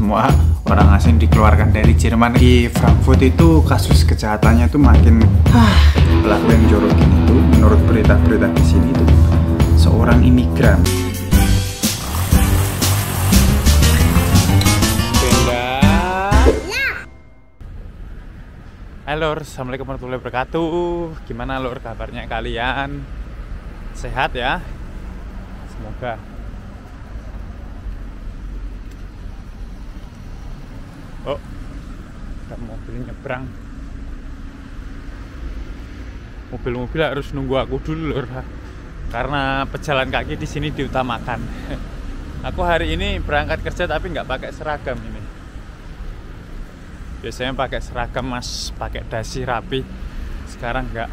semua orang asing dikeluarkan dari Jerman. Di Frankfurt itu kasus kejahatannya tuh makin pelaku yang jorokin itu menurut berita-berita di sini itu seorang imigran. Halo, assalamualaikum warahmatullahi wabarakatuh. Gimana lor kabarnya kalian? Sehat ya? Semoga. Oh, ada mobil nyebrang. Mobil-mobil harus nunggu aku dulu lor, karena pejalan kaki di sini diutamakan. Aku hari ini berangkat kerja tapi nggak pakai seragam ini. Biasanya pakai seragam mas, pakai dasi rapi. Sekarang enggak.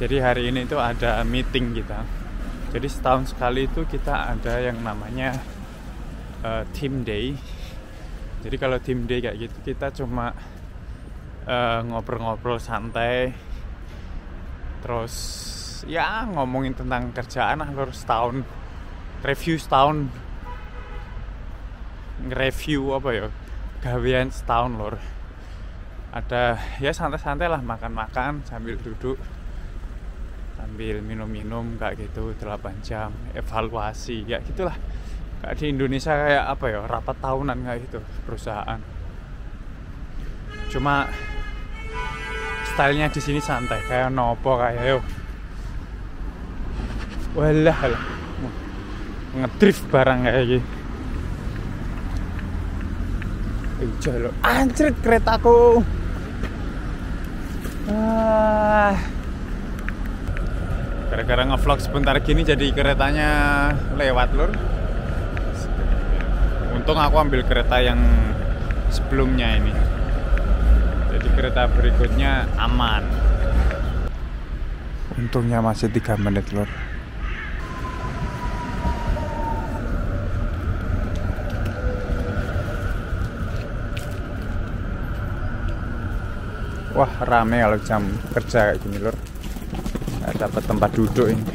Jadi hari ini itu ada meeting kita. Jadi setahun sekali itu kita ada yang namanya team day. Jadi kalau team day kayak gitu kita cuma ngobrol-ngobrol santai. Terus ya ngomongin tentang kerjaan lor setahun. Review setahun. Nge-review apa ya? Gawean setahun lor. Ada ya santai-santai lah, makan-makan sambil duduk sambil minum-minum kayak gitu 8 jam evaluasi ya gitulah. Kayak di Indonesia kayak apa ya, rapat tahunan kayak gitu perusahaan. Cuma stylenya di sini santai kayak nopo kayak yo. Walah ngedrift barang kayak gitu. Jalo, anjrit keretaku. Gara-gara ngevlog sebentar gini jadi keretanya lewat lur. Untung aku ambil kereta yang sebelumnya ini. Jadi kereta berikutnya aman. Untungnya masih 3 menit lur. Wah rame kalau jam kerja kayak gini lur. Nggak dapat tempat duduk ini.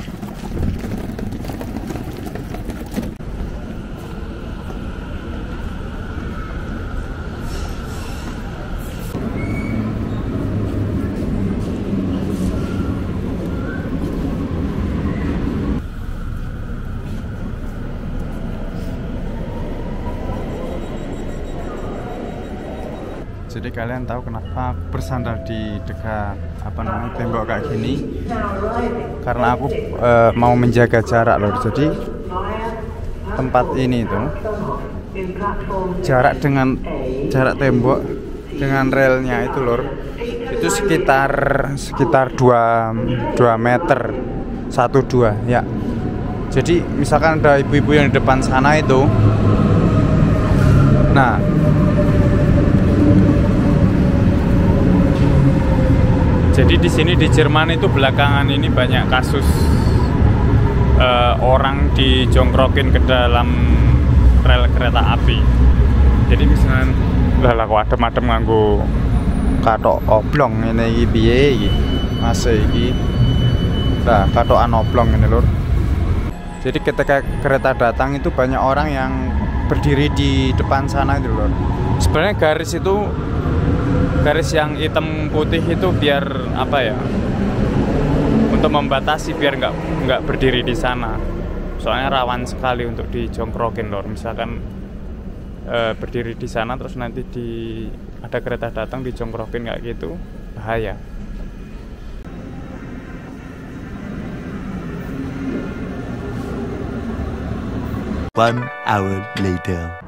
Jadi kalian tahu kenapa aku bersandar di dekat tembok kayak gini? Karena aku mau menjaga jarak loh. Jadi tempat ini tuh jarak tembok dengan relnya itu lor, itu sekitar 2 meter 1-2 ya. Jadi misalkan ada ibu-ibu yang di depan sana itu, nah jadi di sini di Jerman itu belakangan ini banyak kasus orang dijongkrokin ke dalam rel kereta api. Jadi misalnya lah kok adem-adem nganggo katok oblong ini piye iki. Masih iki. Nah, katokan oblong ini lur. Jadi ketika kereta datang itu banyak orang yang berdiri di depan sana itu lur. Sebenarnya garis yang hitam putih itu biar apa ya, untuk membatasi biar nggak berdiri di sana. Soalnya rawan sekali untuk dijongkrokin lor. Misalkan berdiri di sana terus nanti ada kereta datang dijongkrokin kayak gitu, bahaya. One hour later.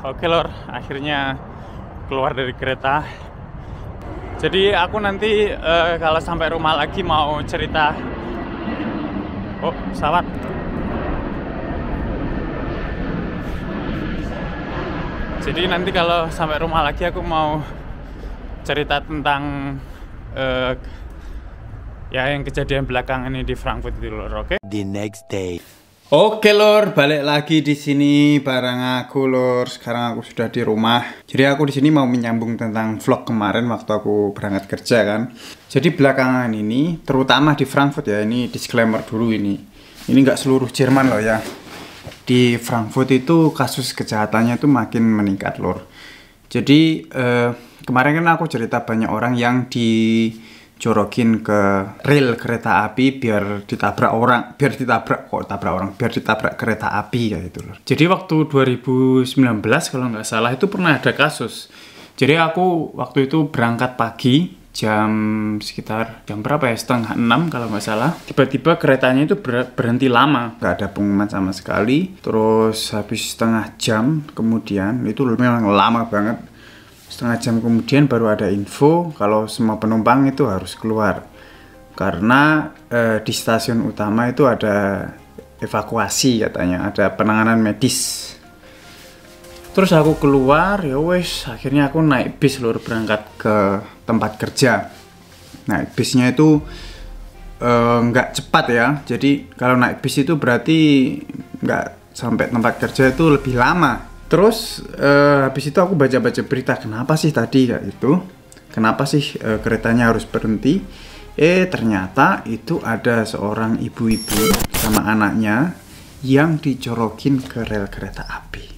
Oke lor, akhirnya keluar dari kereta. Jadi aku nanti kalau sampai rumah lagi mau cerita. Oh, pesawat. Jadi nanti kalau sampai rumah lagi aku mau cerita tentang ya yang kejadian belakangan ini di Frankfurt itu lor, oke? The next day. Oke lor, balik lagi di sini bareng aku lor. Sekarang aku sudah di rumah. Jadi aku di sini mau menyambung tentang vlog kemarin waktu aku berangkat kerja kan. Jadi belakangan ini, terutama di Frankfurt ya, ini disclaimer dulu ini nggak seluruh Jerman loh ya. di Frankfurt itu kasus kejahatannya itu makin meningkat lor. Jadi kemarin kan aku cerita banyak orang yang dijorokin ke rel kereta api biar ditabrak kereta api kayak gitu lor. Jadi waktu 2019 kalau nggak salah itu pernah ada kasus. Jadi aku waktu itu berangkat pagi sekitar jam berapa ya, 5:30 kalau nggak salah. Tiba-tiba keretanya itu berhenti lama, nggak ada pengumuman sama sekali. Terus habis setengah jam kemudian, itu memang lama banget, setengah jam kemudian baru ada info kalau semua penumpang itu harus keluar karena di stasiun utama itu ada evakuasi katanya, ada penanganan medis. Terus aku keluar, ya wes, akhirnya aku naik bis lur berangkat ke tempat kerja. Naik bisnya itu nggak cepat ya, jadi kalau naik bis itu berarti nggak sampai tempat kerja itu lebih lama. Terus habis itu aku baca-baca berita, kenapa sih tadi kayak gitu, kenapa sih keretanya harus berhenti. Ternyata itu ada seorang ibu-ibu sama anaknya yang dijorokin ke rel kereta api.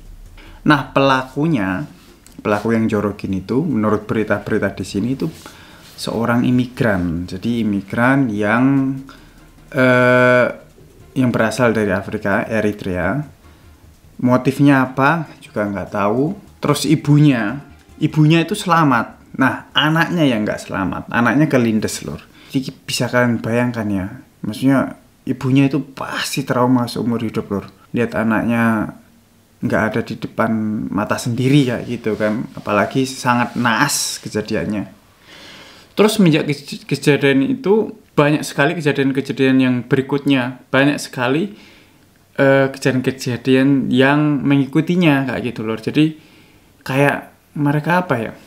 Nah, pelaku yang jorokin itu, menurut berita-berita di sini itu seorang imigran. Jadi imigran yang berasal dari Afrika, Eritrea. Motifnya apa juga nggak tahu. Terus ibunya itu selamat. Nah, anaknya yang nggak selamat. Anaknya kelindes lor. Jadi bisa kalian bayangkan ya. Maksudnya ibunya itu pasti trauma seumur hidup lor. Lihat anaknya nggak ada di depan mata sendiri kayak gitu kan, apalagi sangat naas kejadiannya. Terus semenjak kejadian itu banyak sekali kejadian-kejadian yang berikutnya, banyak sekali kejadian-kejadian yang mengikutinya kayak gitu loh. Jadi kayak mereka apa ya,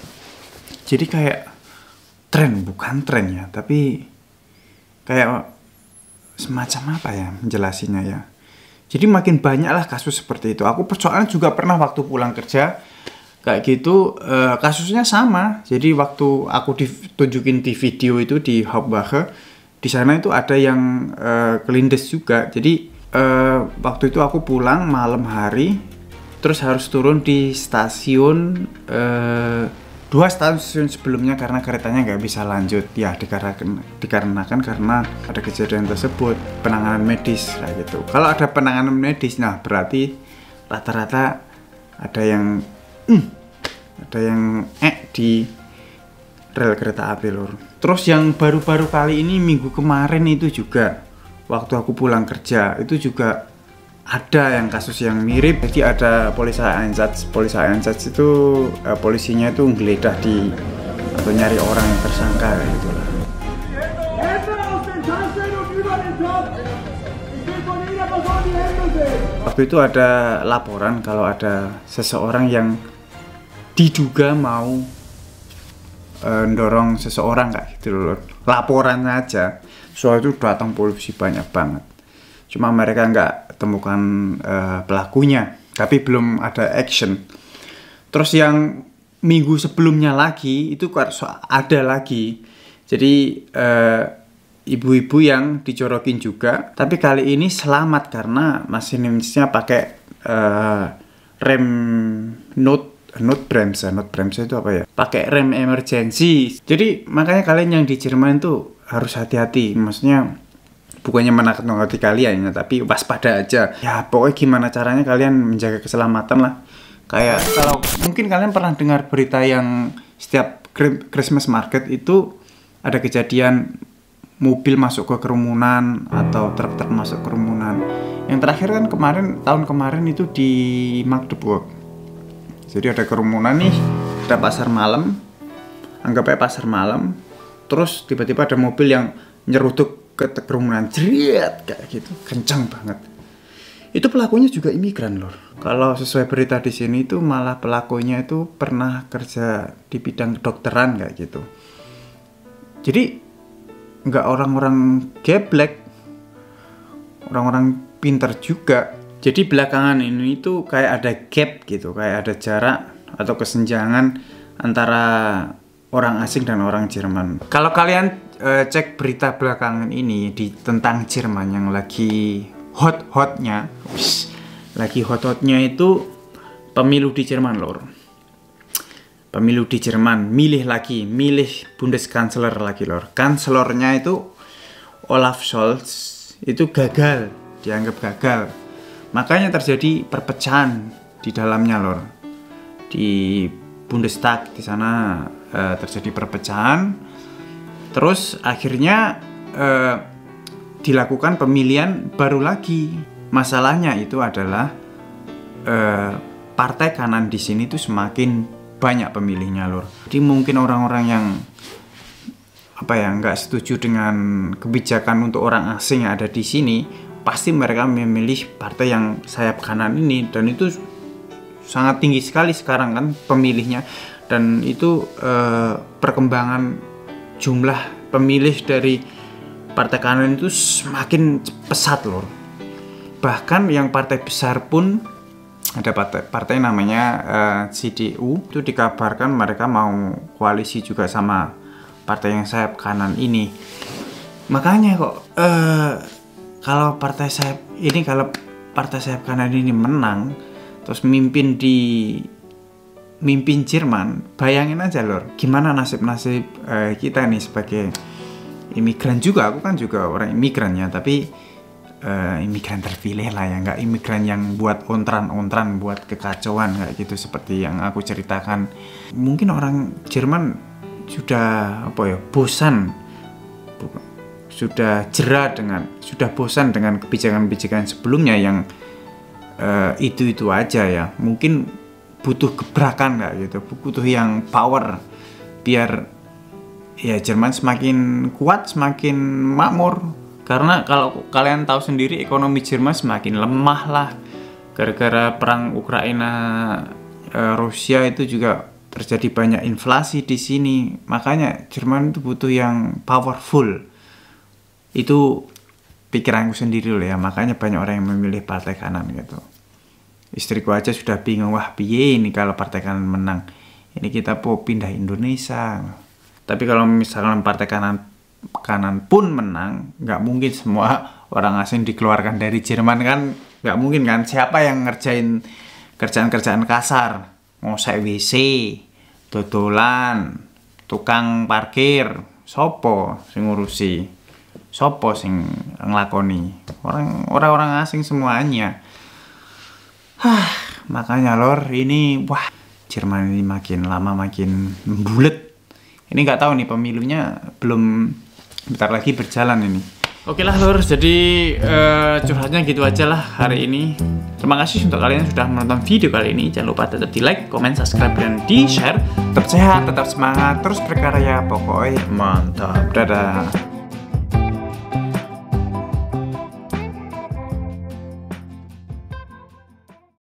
jadi kayak bukan tren ya, tapi kayak semacam apa ya menjelasinya ya. Jadi makin banyaklah kasus seperti itu. Aku soalnya juga pernah waktu pulang kerja kayak gitu, kasusnya sama. Jadi waktu aku ditunjukin di video itu di Hauptwache, di sana itu ada yang kelindes juga. Jadi waktu itu aku pulang malam hari, terus harus turun di stasiun 2 stasiun sebelumnya karena keretanya nggak bisa lanjut ya, dikarenakan karena ada kejadian tersebut, penanganan medis kayak gitu. Kalau ada penanganan medis, nah berarti rata-rata ada yang di rel kereta api lur. Terus yang baru-baru kali ini minggu kemarin itu juga waktu aku pulang kerja itu juga ada yang kasus yang mirip. Jadi ada polisi Einsatz itu polisinya itu menggeledah atau nyari orang yang tersangka gitu lah. Waktu itu ada laporan kalau ada seseorang yang diduga mau mendorong seseorang kayak gitu loh. Laporan aja, soal itu datang polisi banyak banget. Cuma mereka nggak temukan pelakunya, tapi belum ada action. Terus yang minggu sebelumnya lagi itu ada lagi. Jadi ibu-ibu yang dicorokin juga, tapi kali ini selamat karena masinisnya pakai rem not bremse itu apa ya? Pakai rem emergency. Jadi makanya kalian yang di Jerman tuh harus hati-hati. Maksudnya bukannya menakut-nakuti kalian ya, tapi waspada aja. Ya pokoknya gimana caranya kalian menjaga keselamatan lah. Kayak kalau mungkin kalian pernah dengar berita yang setiap Christmas market itu ada kejadian mobil masuk ke kerumunan atau truk-truk masuk kerumunan. Yang terakhir kan tahun kemarin itu di Magdeburg. Jadi ada kerumunan nih, ada pasar malam, anggap aja pasar malam. Terus tiba-tiba ada mobil yang nyeruduk ke kerumunan, jeriet kayak gitu, kencang banget. Itu pelakunya juga imigran loh. Kalau sesuai berita di sini itu malah pelakunya itu pernah kerja di bidang kedokteran kayak gitu. Jadi nggak orang-orang geblek, orang-orang pintar juga. Jadi belakangan ini itu kayak ada gap gitu, kayak ada jarak atau kesenjangan antara orang asing dan orang Jerman. Kalau kalian cek berita belakangan ini tentang Jerman yang lagi hot-hotnya, lagi hot-hotnya itu pemilu di Jerman lor. Pemilu di Jerman, milih Bundeskanzler lagi lor. Kanselornya itu Olaf Scholz itu gagal, dianggap gagal. Makanya terjadi perpecahan di dalamnya lor. Di Bundestag di sana terjadi perpecahan. Terus akhirnya dilakukan pemilihan baru lagi. Masalahnya itu adalah partai kanan di sini tuh semakin banyak pemilihnya lor. Jadi mungkin orang-orang yang nggak setuju dengan kebijakan untuk orang asing yang ada di sini, pasti mereka memilih partai yang sayap kanan ini, dan itu sangat tinggi sekali sekarang kan pemilihnya, dan itu perkembangan jumlah pemilih dari partai kanan itu semakin pesat lor. Bahkan yang partai besar pun ada partai namanya CDU, itu dikabarkan mereka mau koalisi juga sama partai yang sayap kanan ini. Makanya kok kalau partai sayap kanan ini menang terus mimpin Jerman, bayangin aja lor, gimana nasib kita nih sebagai imigran juga. Aku kan juga orang imigran ya, tapi imigran terpilih lah ya, nggak imigran yang buat ontran buat kekacauan kayak gitu seperti yang aku ceritakan. Mungkin orang Jerman sudah bosan dengan kebijakan sebelumnya yang itu aja ya. Mungkin butuh gebrakan kayak gitu, butuh yang power biar ya Jerman semakin kuat, semakin makmur. Karena kalau kalian tahu sendiri, ekonomi Jerman semakin lemah lah gara-gara perang Ukraina Rusia, itu juga terjadi banyak inflasi di sini. Makanya Jerman itu butuh yang powerful. Itu pikiranku sendiri loh ya. Makanya banyak orang yang memilih partai kanan gitu. Istriku aja sudah bingung, wah piye ini kalau partai kanan menang, ini kita mau pindah Indonesia. Tapi kalau misalkan partai kanan pun menang, nggak mungkin semua orang asing dikeluarkan dari Jerman kan, nggak mungkin kan. Siapa yang ngerjain kerjaan kasar, ngosek WC, dodolan, tukang parkir, sopo sing ngurusi, sopo sing nglakoni? Orang asing semuanya. Makanya lor, ini wah, Jerman ini makin lama makin bulet. Ini nggak tahu nih pemilunya belum bentar lagi berjalan ini. Oke lah lor, jadi curhatnya gitu aja lah hari ini. Terima kasih untuk kalian yang sudah menonton video kali ini. Jangan lupa tetap di like, komen, subscribe, dan di share. Tetap sehat, tetap semangat, terus berkarya. Pokoknya mantap. Dadah.